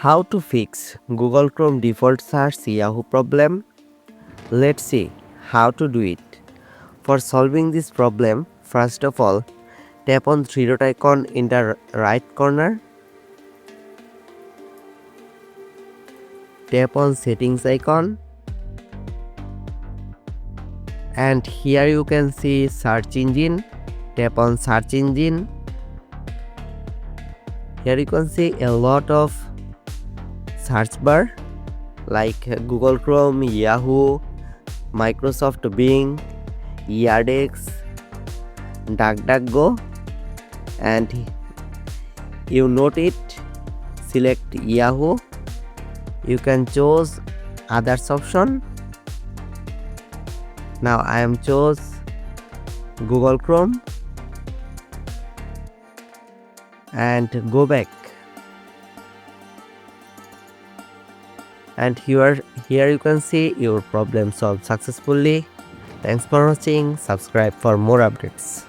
How to fix Google Chrome default search Yahoo problem? Let's see how to do it. For solving this problem, first of all, tap on three dot icon in the right corner. Tap on settings icon. And here you can see search engine. Tap on search engine. Here you can see a lot of search bar like Google Chrome, Yahoo, Microsoft Bing, Yandex, DuckDuckGo, and you note it, select Yahoo. You can choose others option. Now I am choose Google Chrome and go back. And here you can see your problem solved successfully. Thanks for watching. Subscribe for more updates.